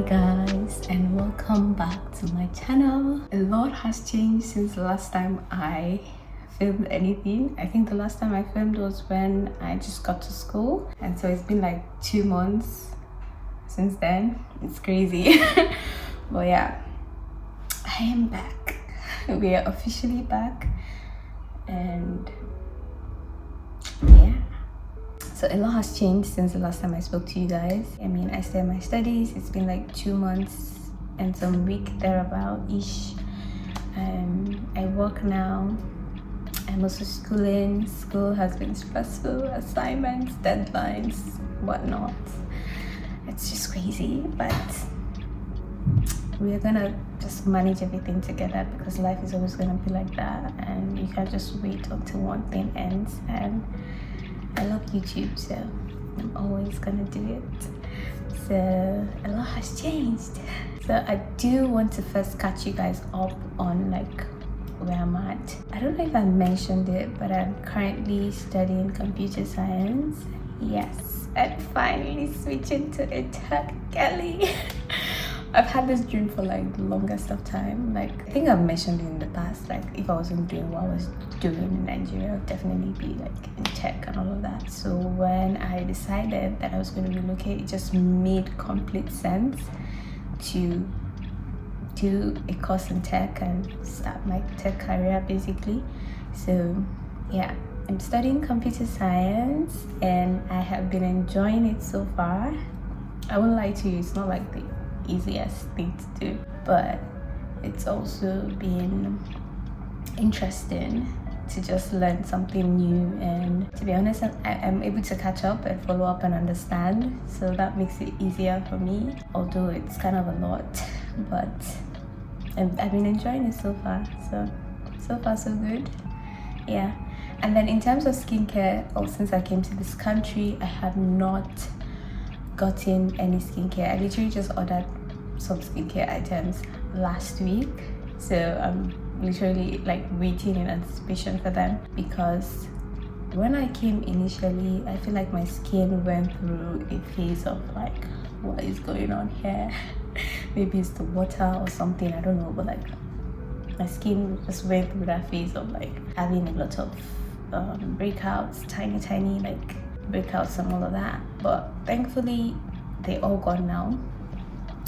guys, and welcome back to my channel. A lot has changed since the last time I filmed anything. I think the last time I filmed was when I just got to school, and so it's been like 2 months since then. It's crazy. But yeah, I am back. We are officially back, and yeah, so a lot has changed since the last time I spoke to you guys. I mean, I started my studies. It's been like 2 months and some week thereabout-ish. I work now. I'm also schooling. School has been stressful. Assignments, deadlines, whatnot. It's just crazy, but we're gonna just manage everything together, because life is always gonna be like that, and you can't just wait until one thing ends. And I love YouTube, so I'm always gonna do it. So a lot has changed. So I do want to first catch you guys up on like where I'm at. I don't know if I mentioned it, but I'm currently studying computer science. Yes, I'm finally switching to a tech girly. I've had this dream for like the longest of time. Like, I think I've mentioned it in the past, like if I wasn't doing what I was doing in Nigeria, I'd definitely be like in tech and all of that. So when I decided that I was going to relocate, it just made complete sense to do a course in tech and start my tech career basically. So yeah, I'm studying computer science and I have been enjoying it so far. I won't lie to you, it's not like the easiest thing to do, but it's also been interesting to just learn something new, and to be honest, I'm able to catch up and follow up and understand, so that makes it easier for me, although it's kind of a lot. But I've been enjoying it so far, so far so good. Yeah. And then in terms of skincare, since I came to this country, I have not gotten any skincare. I literally just ordered some skincare items last week, so I'm literally like waiting in anticipation for them, because when I came initially, I feel like my skin went through a phase of like, what is going on here? Maybe it's the water or something, I don't know, but like my skin just went through that phase of like having a lot of breakouts, tiny like breakouts and all of that. But thankfully they all gone now,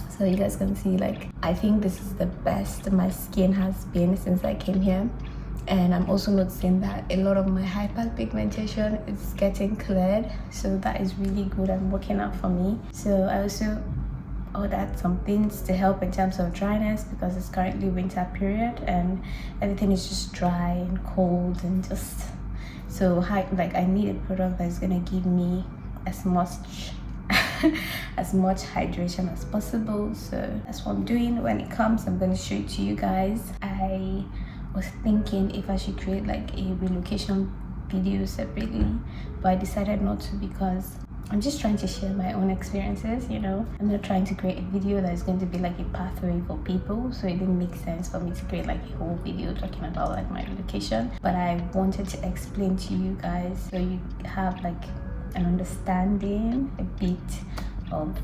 so you guys can see, like, I think this is the best my skin has been since I came here. And I'm also noticing that a lot of my hyperpigmentation is getting cleared, so that is really good and working out for me. So I also ordered some things to help in terms of dryness, because it's currently winter period and everything is just dry and cold, and just so I need a product that is gonna give me as much hydration as possible. So that's what I'm doing. When it comes, I'm going to show it to you guys. I was thinking if I should create like a relocation video separately, but I decided not to, because I'm just trying to share my own experiences, you know. I'm not trying to create a video that is going to be like a pathway for people, so it didn't make sense for me to create like a whole video talking about like my relocation. But I wanted to explain to you guys so you have like an understanding a bit of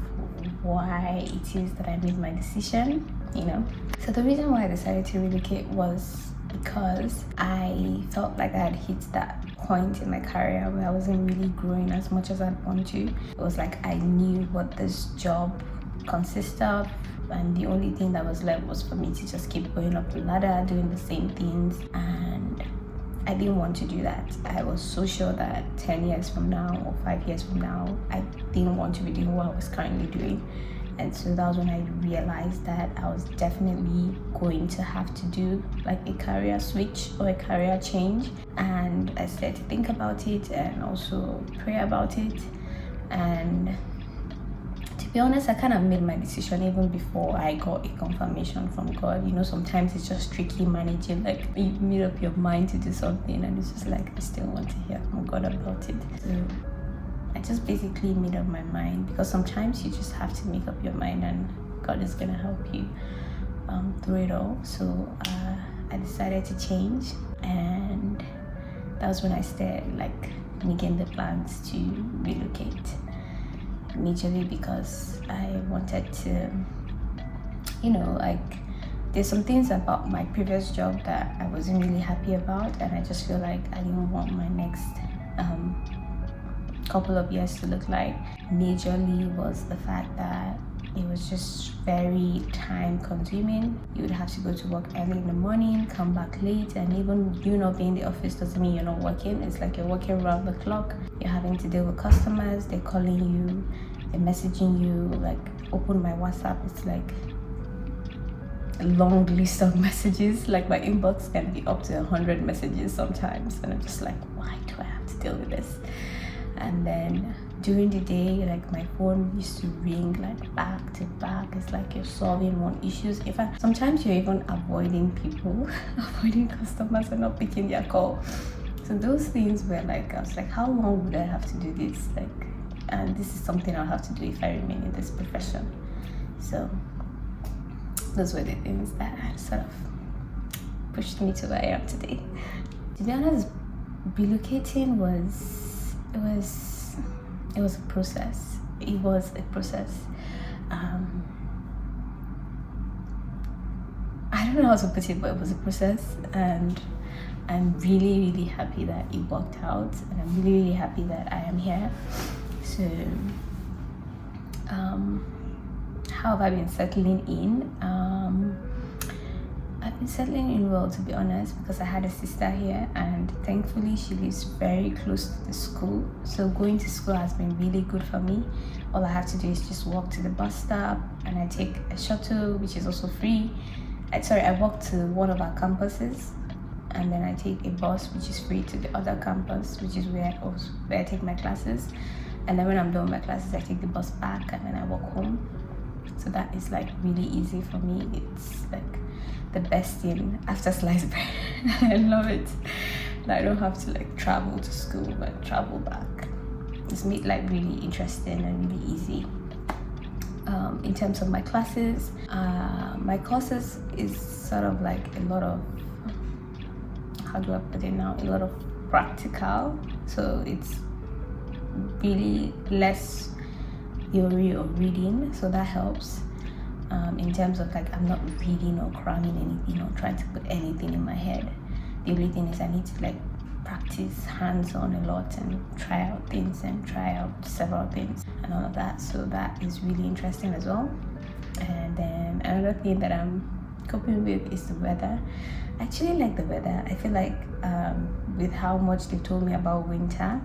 why it is that I made my decision, you know. So the reason why I decided to relocate was because I felt like I had hit that point in my career where I wasn't really growing as much as I'd want to. It was like I knew what this job consists of, and the only thing that was left was for me to just keep going up the ladder doing the same things, and I didn't want to do that. I was so sure that 10 years from now or 5 years from now, I didn't want to be doing what I was currently doing. And so that was when I realized that I was definitely going to have to do like a career switch or a career change. And I started to think about it and also pray about it. And to be honest, I kind of made my decision even before I got a confirmation from God. You know, sometimes it's just tricky managing, like you made up your mind to do something and it's just like, I still want to hear from God about it. So I just basically made up my mind, because sometimes you just have to make up your mind and God is gonna help you through it all. So I decided to change, and that was when I started like making the plans to relocate. Majorly because I wanted to you know, like there's some things about my previous job that I wasn't really happy about, and I just feel like I didn't want my next couple of years to look like. Majorly was the fact that it was just very time consuming. You would have to go to work early in the morning, come back late, and even you not being in the office doesn't mean you're not working. It's like you're working around the clock. You're having to deal with customers, they're calling you, they're messaging you. Like, open my WhatsApp, it's like a long list of messages. Like, my inbox can be up to 100 messages sometimes, and I'm just like, why do I have to deal with this? And then during the day, like, my phone used to ring like back to back. It's like you're solving one issues. In fact, sometimes you're even avoiding people, avoiding customers and not picking their call. So those things were like, I was like, how long would I have to do this? Like, and this is something I'll have to do if I remain in this profession. So those were the things that sort of pushed me to where I am today. To be honest, relocating was a process. It was a process. I don't know how to put it, but it was a process, and I'm really, really happy that it worked out, and I'm really, really happy that I am here. So, how have I been settling in? I've been settling in well, to be honest, because I had a sister here, and thankfully she lives very close to the school. So going to school has been really good for me. All I have to do is just walk to the bus stop, and I take a shuttle, which is also free. I walk to one of our campuses, and then I take a bus, which is free, to the other campus, which is where I take my classes. And then when I'm done with my classes, I take the bus back, and then I walk home. So that is like really easy for me. It's like the best thing after sliced bread. I love it. I don't have to like travel to school and travel back. It's made like really interesting and really easy. In terms of my classes, my courses is sort of like a lot of, how do I put it now, a lot of practical. So it's really less theory or reading, so that helps. In terms of like, I'm not reading or cramming anything or trying to put anything in my head. The only thing is I need to like practice hands-on a lot and try out things and try out several things and all of that. So that is really interesting as well. And then another thing that I'm coping with is the weather. I actually like the weather. I feel like with how much they told me about winter,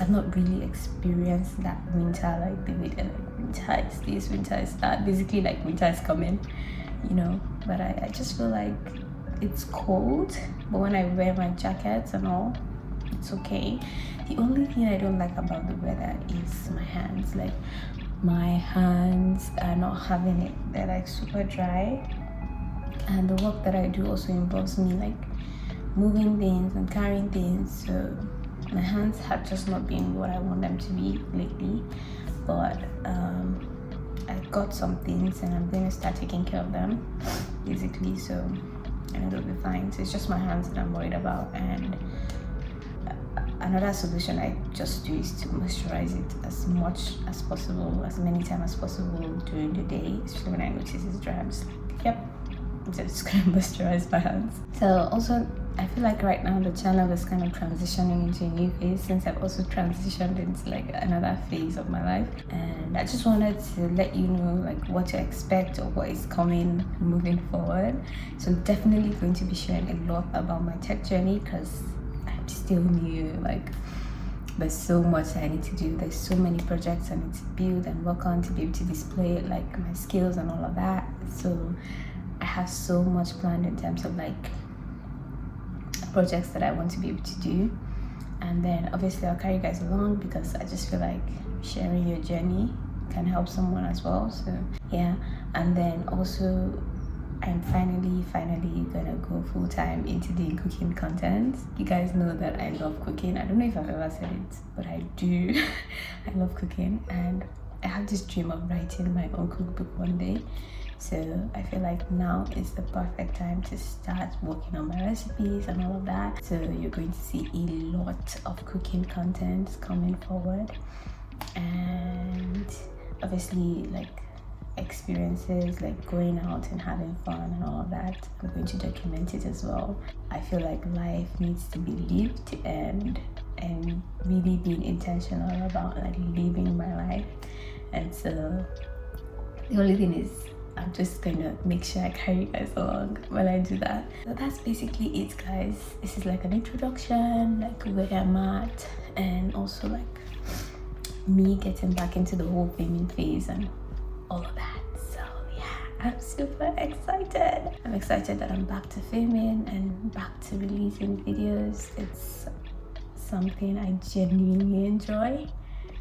I've not really experienced that winter, like the way like winter is this, winter is that. Basically, like winter is coming, you know. But I just feel like it's cold. But when I wear my jackets and all, it's okay. The only thing I don't like about the weather is my hands. Like, my hands are not having it. They're like super dry. And the work that I do also involves me like moving things and carrying things. So my hands have just not been what I want them to be lately, but I got some things and I'm going to start taking care of them, basically, so, and it'll be fine. So it's just my hands that I'm worried about. And another solution I just do is to moisturize it as much as possible, as many times as possible during the day, especially when I notice it's dry. I'm just like, yep, I'm just gonna moisturize my hands. So also, I feel like right now the channel is kind of transitioning into a new phase, since I've also transitioned into like another phase of my life, and I just wanted to let you know like what to expect or what is coming moving forward. So I'm definitely going to be sharing a lot about my tech journey, because I'm still new. Like, there's so much I need to do, there's so many projects I need to build and work on to be able to display like my skills and all of that. So I have so much planned in terms of like projects that I want to be able to do, and then obviously I'll carry you guys along, because I just feel like sharing your journey can help someone as well. So yeah, and then also I'm finally gonna go full-time into doing cooking content. You guys know that I love cooking. I don't know if I've ever said it, but I do. I love cooking, and I have this dream of writing my own cookbook one day. So I feel like now is the perfect time to start working on my recipes and all of that. So you're going to see a lot of cooking content coming forward, and obviously like experiences, like going out and having fun and all of that. I'm going to document it as well. I feel like life needs to be lived, and really being intentional about like living my life. And so the only thing is, I'm just gonna make sure I carry you guys along while I do that. So that's basically it, guys. This is like an introduction, like where I'm at, and also like me getting back into the whole filming phase and all of that. So yeah, I'm super excited. I'm excited that I'm back to filming and back to releasing videos. It's something I genuinely enjoy.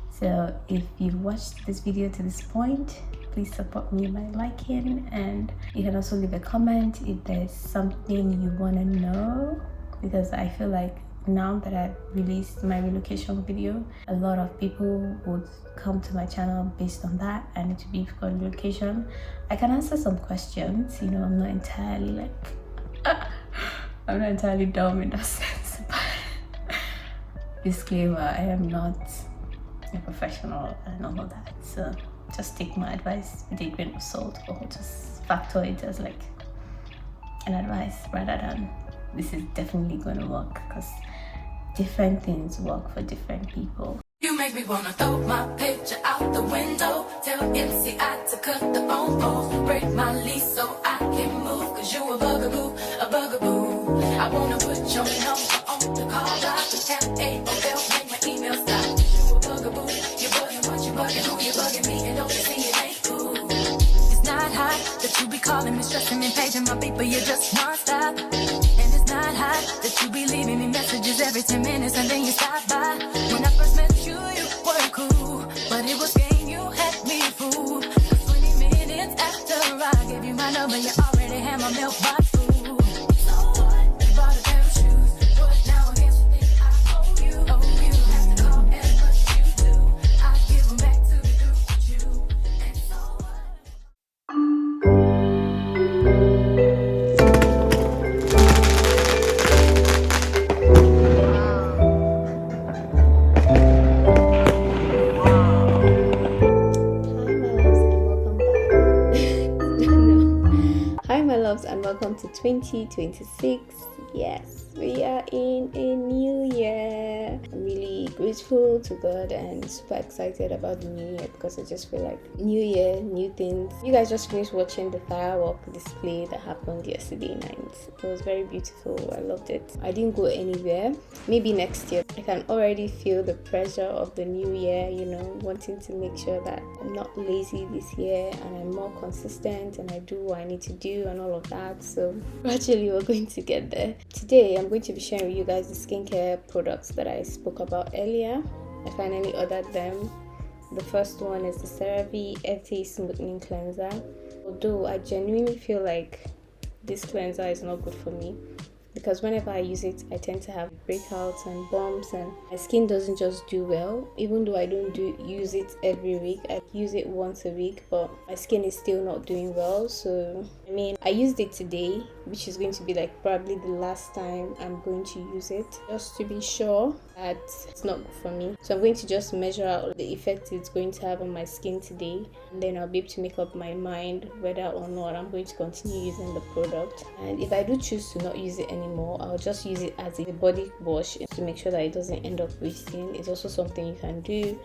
So if you've watched this video to this point, please support me by liking, and you can also leave a comment if there's something you want to know, because I feel like now that I've released my relocation video, a lot of people would come to my channel based on that, and it would be for relocation. I can answer some questions, you know, I'm not entirely like I'm not entirely dumb in that sense, but disclaimer, I am not a professional and all of that, so just take my advice with a grain of salt, or just factor it as like an advice rather than this is definitely going to work, because different things work for different people. You make me wanna throw my picture out the window, tell MCI to cut the phone calls, break my lease so I can move, cause you a bugaboo, a bugaboo. I wanna put your number on the call, I can AOL, make my email stop, you a bugaboo, you bugging what you bugging, who you bugging me, and don't you see it ain't cool. It's not hot that you be calling me, stressing me, paging my beat, but you just non-stop. And it's not hot that you be leaving me messages every 10 minutes and then you stop by. When I first met you, you were cool, but it was game, you had me fooled. 20 minutes after I gave you my number, you already had my mailbox full. So what? You bought a pair of shoes, but now I guess you think I owe you. Oh, you have to call as much as you do. I give them back to the group with you. And so what? Hi my loves, and welcome to 2026. Yes, we are in a new year. I'm really grateful to God and super excited about the new year, because I just feel like new year, new things. You guys just finished watching the firework display that happened yesterday night. It was very beautiful. I loved it. I didn't go anywhere. Maybe next year. I can already feel the pressure of the new year, you know, wanting to make sure that I'm not lazy this year and I'm more consistent and I do what I need to do and all of that. So gradually we're going to get there. Today I'm going to be sharing with you guys the skincare products that I spoke about earlier. I finally ordered them. The first one is the CeraVe Earthy Smoothing Cleanser. Although I genuinely feel like this cleanser is not good for me, because whenever I use it, I tend to have breakouts and bumps, and my skin doesn't just do well. Even though I don't use it every week, I use it once a week, but my skin is still not doing well. So I mean, I used it today, which is going to be like probably the last time I'm going to use it, just to be sure that it's not good for me. So I'm going to just measure out the effect it's going to have on my skin today, and then I'll be able to make up my mind whether or not I'm going to continue using the product. And if I do choose to not use it anymore, I'll just use it as a body wash to make sure that it doesn't end up wasting. It's also something you can do.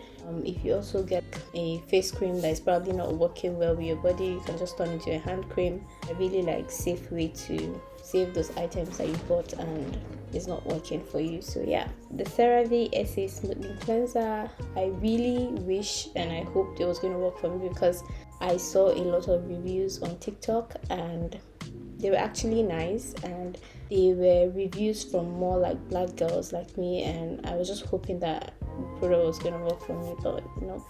If you also get a face cream that is probably not working well with your body, you can just turn it into a hand cream. A really like safe way to save those items that you bought and it's not working for you. So yeah, the CeraVe Essay Smoothing Cleanser, I really wish and I hoped it was going to work for me, because I saw a lot of reviews on TikTok and they were actually nice, and they were reviews from more like black girls like me, and I was just hoping that the product was going to work for me, but nope.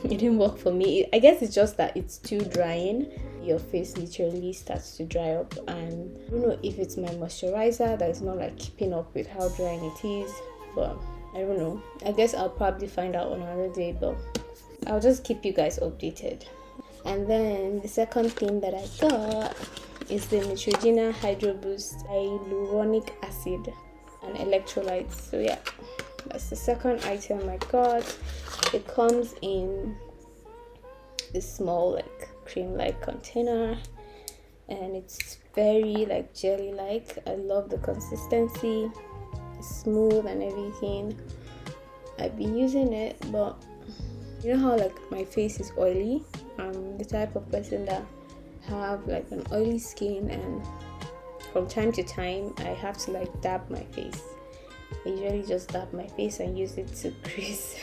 It didn't work for me. I guess it's just that it's too drying. Your face literally starts to dry up, and I don't know if it's my moisturizer that is not like keeping up with how drying it is, but I don't know. I guess I'll probably find out on another day, but I'll just keep you guys updated. And then the second thing that I got is the Neutrogena Hydro Boost Hyaluronic Acid and Electrolytes. So yeah, that's the second item I got. It comes in this small like cream like container, and it's very like jelly like. I love the consistency, it's smooth and everything. I've been using it, but you know how like my face is oily. I'm the type of person that have like an oily skin, and from time to time I have to like dab my face. I usually just dab my face and use it to grease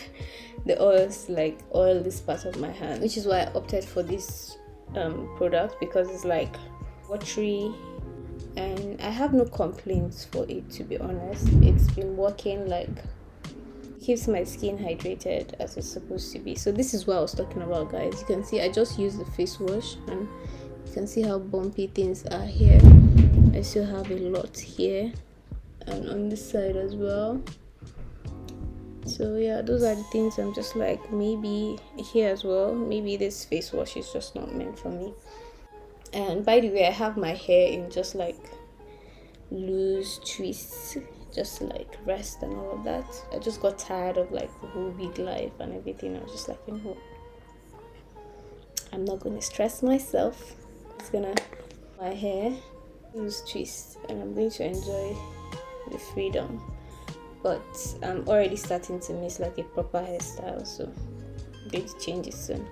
the oils, like oil this part of my hand, which is why I opted for this product, because it's like watery and I have no complaints for it, to be honest. It's been working, like keeps my skin hydrated as it's supposed to be. So this is what I was talking about, guys. You can see I just used the face wash, and you can see how bumpy things are here. I still have a lot here and on this side as well. So yeah, those are the things I'm just like, maybe here as well, maybe this face wash is just not meant for me. And by the way, I have my hair in just like loose twists, just like rest and all of that. I just got tired of like the whole big life and everything. I was just like, you know, I'm not gonna stress myself. It's gonna my hair loose twist, and I'm going to enjoy the freedom. But I'm already starting to miss like a proper hairstyle, so I'm going to change it soon.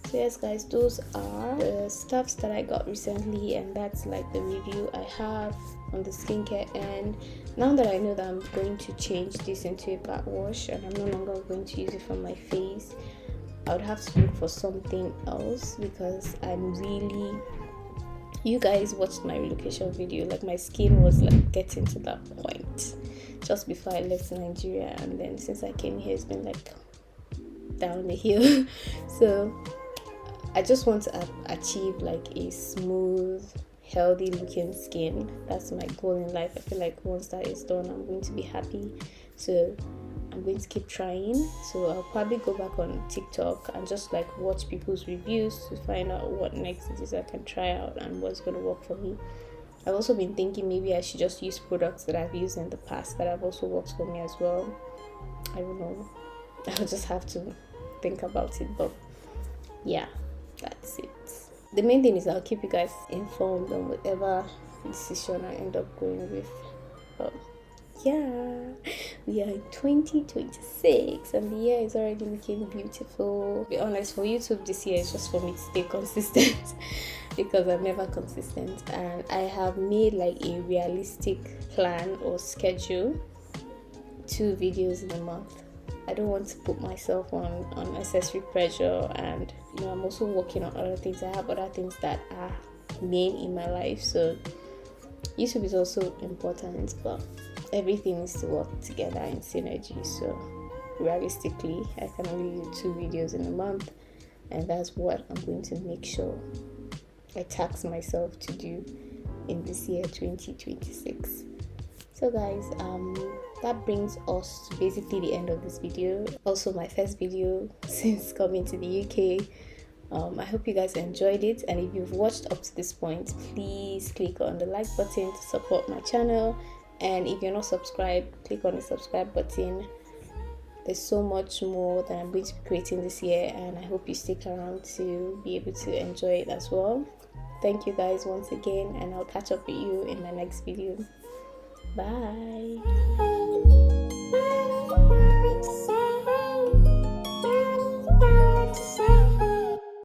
So yes, guys, those are the stuffs that I got recently, and that's like the review I have on the skincare. And now that I know that I'm going to change this into a bath wash and I'm no longer going to use it for my face, I would have to look for something else, because I'm really, you guys watched my relocation video, like my skin was like getting to that point just before I left Nigeria, and then since I came here it's been like down the hill. So I just want to achieve like a smooth, healthy looking skin. That's my goal in life. I feel like once that is done, I'm going to be happy. So I'm going to keep trying. So I'll probably go back on TikTok and just like watch people's reviews to find out what next it is I can try out and what's going to work for me. I've also been thinking maybe I should just use products that I've used in the past that have also worked for me as well. I don't know. I'll just have to think about it. But yeah, that's it. The main thing is I'll keep you guys informed on whatever decision I end up going with. But yeah, we are in 2026 and the year is already looking beautiful. To be honest, for YouTube this year is just for me to stay consistent because I'm never consistent, and I have made like a realistic plan or schedule, 2 videos in a month. I don't want to put myself on unnecessary pressure, and you know, I'm also working on other things. I have other things that are main in my life, so YouTube is also important, but everything needs to work together in synergy. So realistically, I can only do 2 videos in a month, and that's what I'm going to make sure I tax myself to do in this year 2026. So guys, that brings us to basically the end of this video. Also my first video since coming to the UK. I hope you guys enjoyed it, and if you've watched up to this point, please click on the like button to support my channel, and if you're not subscribed, click on the subscribe button. There's so much more that I'm going to be creating this year, and I hope you stick around to be able to enjoy it as well. Thank you guys once again, and I'll catch up with you in my next video. Bye.